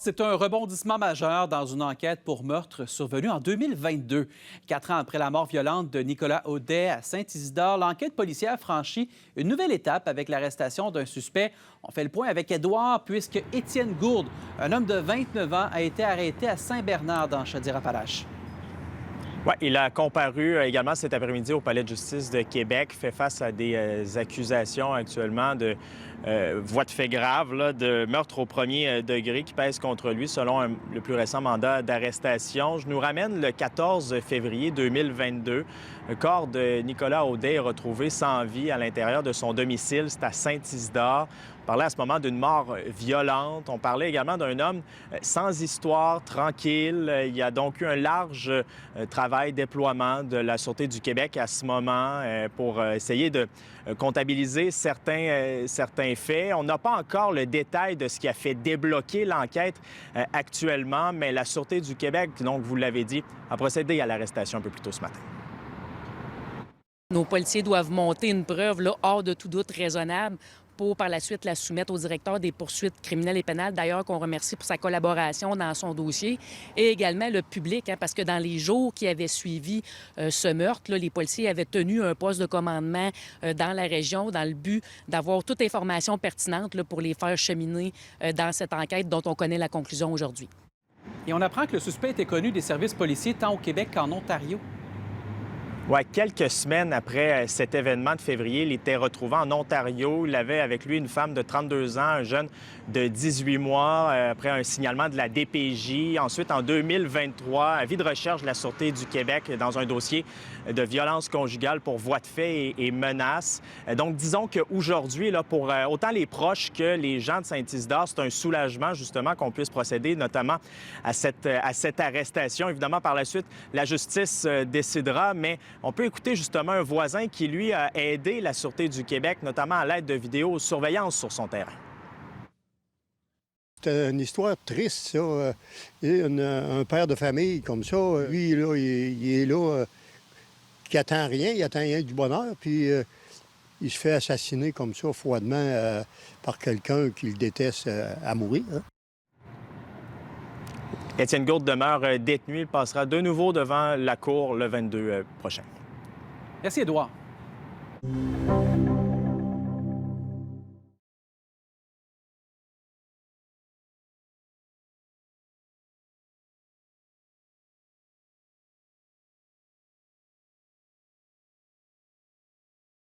C'est un rebondissement majeur dans une enquête pour meurtre survenue en 2022. 4 ans après la mort violente de Nicolas Audet à Saint-Isidore, l'enquête policière franchit une nouvelle étape avec l'arrestation d'un suspect. On fait le point avec Édouard, puisque Étienne Gourde, un homme de 29 ans, a été arrêté à Saint-Bernard dans Chaudière-Appalaches. Oui, il a comparu également cet après-midi au Palais de justice de Québec, fait face à des accusations actuellement de voies de fait graves, là, de meurtre au premier degré qui pèsent contre lui selon le plus récent mandat d'arrestation. Je nous ramène le 14 février 2022. Le corps de Nicolas Audet est retrouvé sans vie à l'intérieur de son domicile. C'est à Saint-Isidore. On parlait à ce moment d'une mort violente. On parlait également d'un homme sans histoire, tranquille. Il y a donc eu un large travail, déploiement de la Sûreté du Québec à ce moment pour essayer de comptabiliser certains faits. On n'a pas encore le détail de ce qui a fait débloquer l'enquête actuellement, mais la Sûreté du Québec, donc vous l'avez dit, a procédé à l'arrestation un peu plus tôt ce matin. Nos policiers doivent monter une preuve là, hors de tout doute raisonnable pour par la suite la soumettre au directeur des poursuites criminelles et pénales, d'ailleurs qu'on remercie pour sa collaboration dans son dossier, et également le public, parce que dans les jours qui avaient suivi ce meurtre, là, les policiers avaient tenu un poste de commandement dans la région dans le but d'avoir toute information pertinente là, pour les faire cheminer dans cette enquête dont on connaît la conclusion aujourd'hui. Et on apprend que le suspect était connu des services policiers tant au Québec qu'en Ontario. Oui, quelques semaines après cet événement de février, il était retrouvé en Ontario. Il avait avec lui une femme de 32 ans, un jeune de 18 mois, après un signalement de la DPJ. Ensuite, en 2023, avis de recherche de la Sûreté du Québec dans un dossier de violence conjugale pour voie de fait et menaces. Donc, disons qu'aujourd'hui, pour autant les proches que les gens de Saint-Isidore, c'est un soulagement, justement, qu'on puisse procéder notamment à cette arrestation. Évidemment, par la suite, la justice décidera, mais on peut écouter justement un voisin qui, lui, a aidé la Sûreté du Québec, notamment à l'aide de vidéosurveillance sur son terrain. C'est une histoire triste, ça. Un père de famille comme ça, lui, là, il est là, qui attend rien, il attend rien du bonheur, puis il se fait assassiner comme ça, froidement, par quelqu'un qu'il déteste à mourir. Hein. Étienne Gourde demeure détenu. Il passera de nouveau devant la cour le 22 prochain. Merci, Édouard.